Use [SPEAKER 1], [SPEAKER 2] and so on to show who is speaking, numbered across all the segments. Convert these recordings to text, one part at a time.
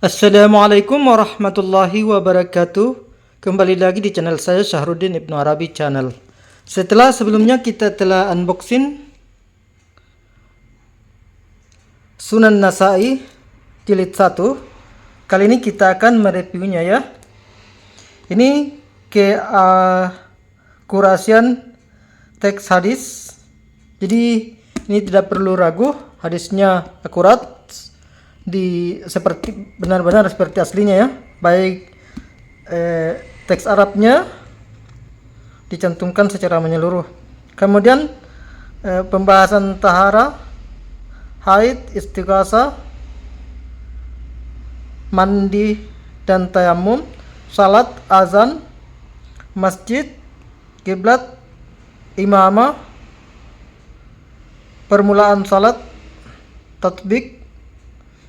[SPEAKER 1] Assalamualaikum warahmatullahi wabarakatuh. Kembali lagi di channel saya Syahruddin Ibnu Arabi Channel. Setelah sebelumnya kita telah unboxing Sunan Nasai jilid 1. Kali ini kita akan mereviewnya ya. Ini kurasian teks hadis. Jadi ini tidak perlu ragu, hadisnya akurat. Seperti benar-benar seperti aslinya ya, baik teks Arabnya dicantumkan secara menyeluruh. Kemudian pembahasan tahara, haid, istighasa, mandi dan tayamum, salat, azan, masjid, kiblat, imamah, permulaan salat, tatbik,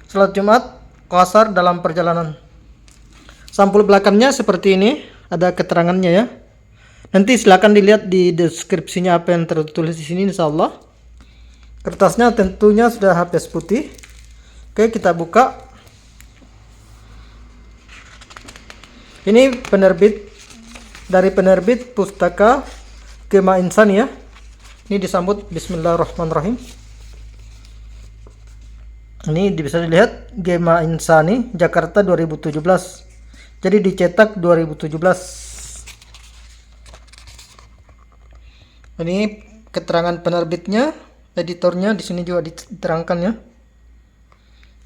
[SPEAKER 1] salat Jumat, qasar dalam perjalanan. Sampul belakangnya seperti ini, ada keterangannya ya. Nanti silakan dilihat di deskripsinya apa yang tertulis di sini insyaallah. Kertasnya tentunya sudah habis putih. Oke, kita buka. Ini dari penerbit Pustaka Gema Insani ya. Ini disambut bismillahirrahmanirrahim. Ini bisa dilihat Gema Insani Jakarta 2017. Jadi dicetak 2017. Ini keterangan penerbitnya, editornya di sini juga diterangkan ya.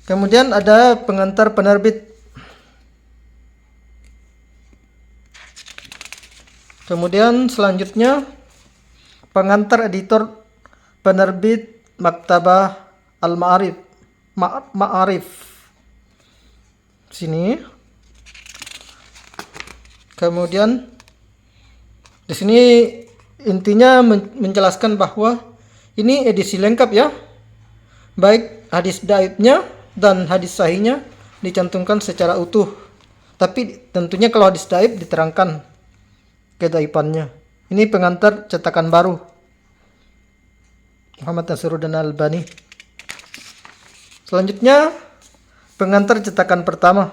[SPEAKER 1] Kemudian ada pengantar penerbit. Kemudian selanjutnya pengantar editor penerbit Maktabah Ma'arif sini. Kemudian di sini intinya menjelaskan bahwa ini edisi lengkap ya, baik hadis dhaifnya dan hadis sahihnya dicantumkan secara utuh, tapi tentunya kalau hadis dhaif diterangkan kedaifannya. Ini pengantar cetakan baru Muhammad Nasiruddin Albani. Selanjutnya pengantar cetakan pertama.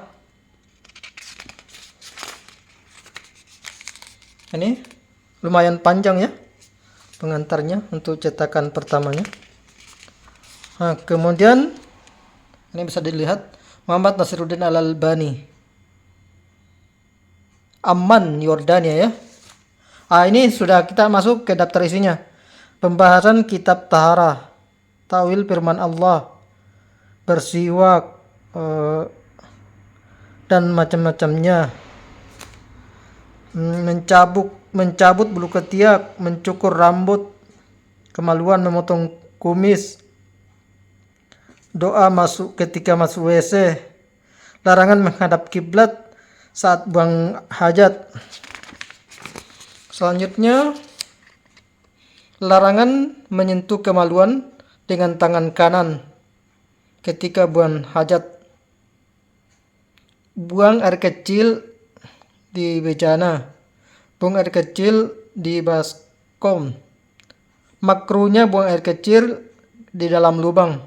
[SPEAKER 1] Ini lumayan panjang ya pengantarnya untuk cetakan pertamanya. Nah, kemudian ini bisa dilihat Muhammad Nasiruddin Al-Albani, Amman, Yordania ya. Ini sudah kita masuk ke daftar isinya. Pembahasan kitab tahara, ta'wil firman Allah, bersiwak dan macam-macamnya, mencabut bulu ketiak, mencukur rambut, kemaluan memotong kumis, doa ketika masuk WC, larangan menghadap kiblat saat buang hajat. Selanjutnya larangan menyentuh kemaluan dengan tangan kanan ketika buang hajat, buang air kecil di bejana, buang air kecil di baskom, makruhnya buang air kecil di dalam lubang,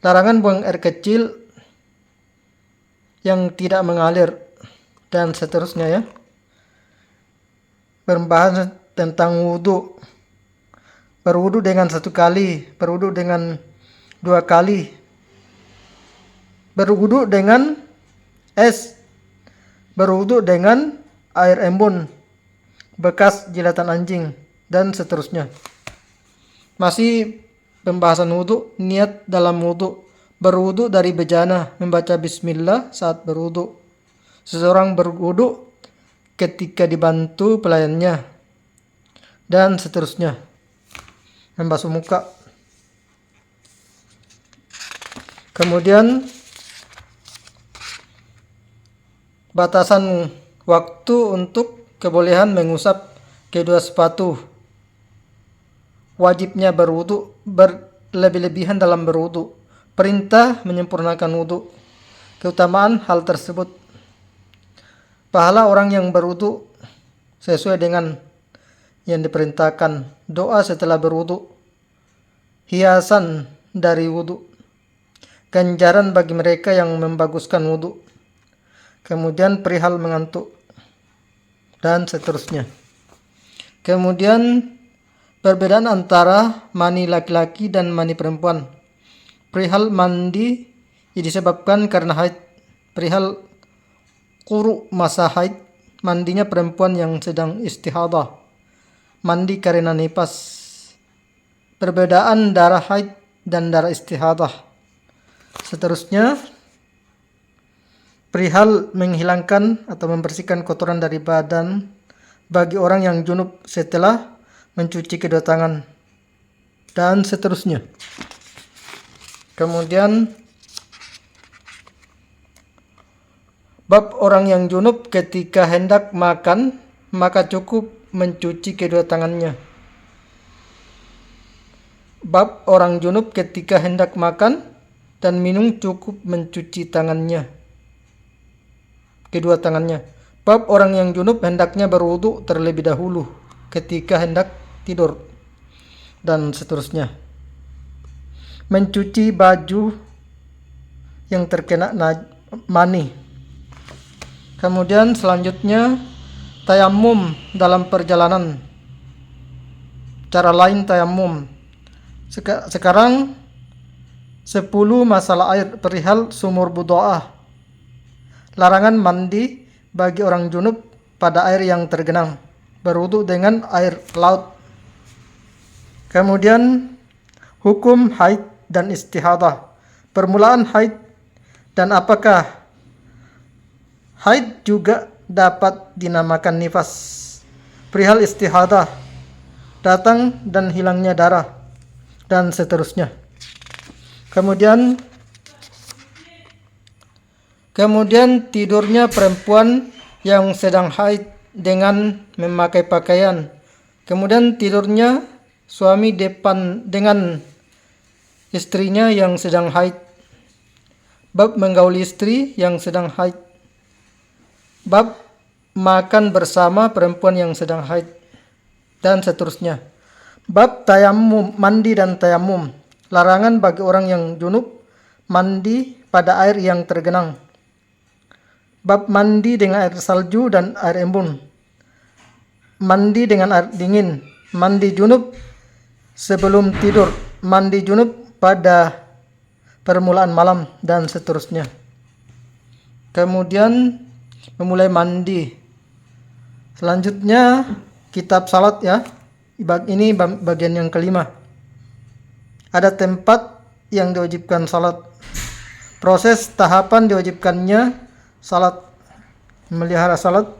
[SPEAKER 1] larangan buang air kecil yang tidak mengalir, dan seterusnya ya. Pembahasan tentang wudhu, berwudhu dengan 1 kali, berwudhu dengan 2 kali, berwudhu dengan es, berwudhu dengan air embun, bekas jilatan anjing, dan seterusnya. Masih pembahasan wudhu, niat dalam wudhu, berwudhu dari bejana, membaca bismillah saat berwudhu, seseorang berwudhu ketika dibantu pelayannya, dan seterusnya. Membasuh muka. Kemudian batasan waktu untuk kebolehan mengusap kedua sepatu, wajibnya berwudu, berlebih-lebihan dalam berwudu, perintah menyempurnakan wudu, keutamaan hal tersebut, pahala orang yang berwudu sesuai dengan yang diperintahkan, doa setelah berwudu, hiasan dari wudu, ganjaran bagi mereka yang membaguskan wudu, kemudian perihal mengantuk, dan seterusnya. Kemudian perbedaan antara mani laki-laki dan mani perempuan. Perihal mandi disebabkan karena haid. Perihal quru masa haid, mandinya perempuan yang sedang istihadah, mandi karena nifas. Perbedaan darah haid dan darah istihadah. Seterusnya, perihal menghilangkan atau membersihkan kotoran dari badan bagi orang yang junub setelah mencuci kedua tangan, dan seterusnya. Kemudian bab orang yang junub ketika hendak makan, maka cukup mencuci kedua tangannya. Bab orang junub ketika hendak makan dan minum cukup mencuci tangannya, kedua tangannya. Bab orang yang junub hendaknya berwudu terlebih dahulu ketika hendak tidur, dan seterusnya. Mencuci baju yang terkena mani. Kemudian selanjutnya tayamum dalam perjalanan. Cara lain tayamum. Sekarang 10 masalah air perihal sumur budoah. Larangan mandi bagi orang junub pada air yang tergenang, berwudu dengan air laut. Kemudian hukum haid dan istihadah. Permulaan haid dan apakah haid juga dapat dinamakan nifas. Perihal istihadah, datang dan hilangnya darah, dan seterusnya. Kemudian tidurnya perempuan yang sedang haid dengan memakai pakaian. Kemudian tidurnya suami depan dengan istrinya yang sedang haid. Bab menggauli istri yang sedang haid. Bab makan bersama perempuan yang sedang haid, dan seterusnya. Bab tayamum, mandi dan tayamum. Larangan bagi orang yang junub mandi pada air yang tergenang. Bab mandi dengan air salju dan air embun. Mandi dengan air dingin. Mandi junub sebelum tidur. Mandi junub pada permulaan malam, dan seterusnya. Kemudian memulai mandi. Selanjutnya kitab salat ya. Ini bagian yang kelima. Ada tempat yang diwajibkan salat. Proses tahapan diwajibkannya salat. Melihara salat.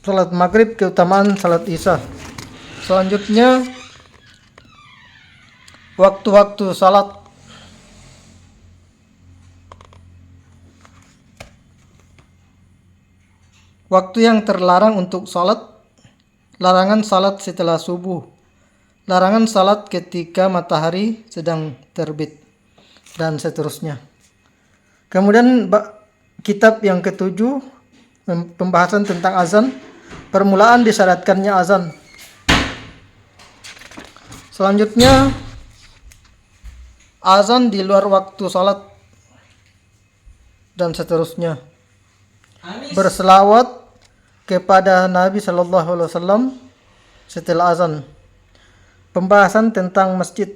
[SPEAKER 1] Salat maghrib, keutamaan salat isya. Selanjutnya waktu-waktu salat. Waktu yang terlarang untuk salat. Larangan salat setelah subuh. Larangan salat ketika matahari sedang terbit, dan seterusnya. Kemudian kitab yang ketujuh, pembahasan tentang azan. Permulaan disyaratkannya azan. Selanjutnya azan di luar waktu salat, dan seterusnya. Berselawat kepada Nabi Shallallahu Alaihi Wasallam setelah azan. Pembahasan tentang masjid.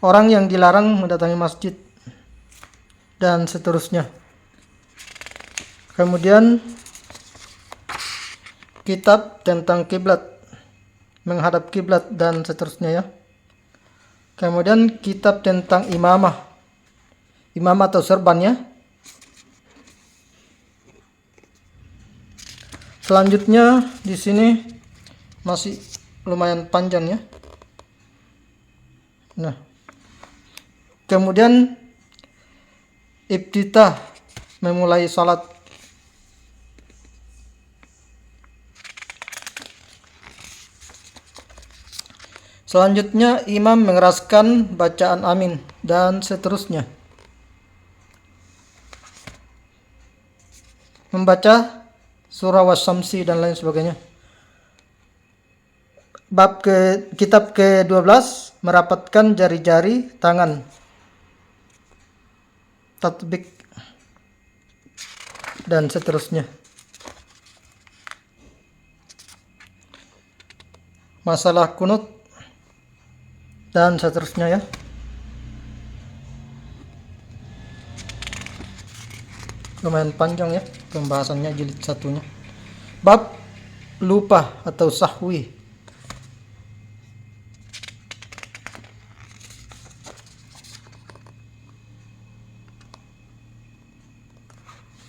[SPEAKER 1] Orang yang dilarang mendatangi masjid, dan seterusnya. Kemudian kitab tentang kiblat, menghadap kiblat, dan seterusnya ya. Kemudian kitab tentang imamah atau serban ya. Selanjutnya di sini masih lumayan panjang ya. Nah, kemudian ibtitah, memulai salat. Selanjutnya imam mengeraskan bacaan amin, dan seterusnya. Membaca surah was-samsi dan lain sebagainya. Kitab ke-12 merapatkan jari-jari tangan. Tatbik dan seterusnya. Masalah kunut dan seterusnya ya. Lumayan panjang ya pembahasannya jilid satunya. Bab lupa atau sahwi.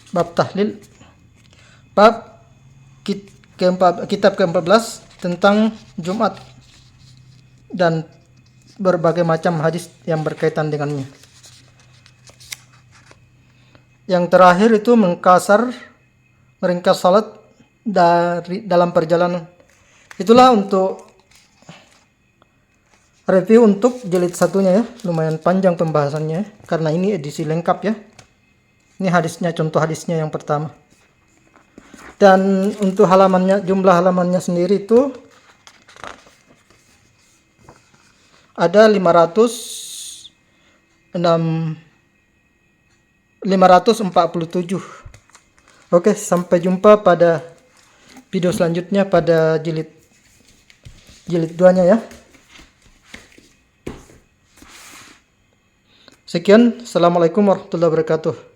[SPEAKER 1] Bab tahlil. Bab kitab ke-14 tentang Jumat dan berbagai macam hadis yang berkaitan dengannya. Yang terakhir itu meringkas salat dalam perjalanan. Itulah untuk review untuk jilid satunya ya. Lumayan panjang pembahasannya karena ini edisi lengkap ya. Ini hadisnya, contoh hadisnya yang pertama. Dan untuk halamannya, jumlah halamannya sendiri itu ada 547. Oke, sampai jumpa pada video selanjutnya pada jilid 2-nya ya. Sekian, assalamualaikum warahmatullahi wabarakatuh.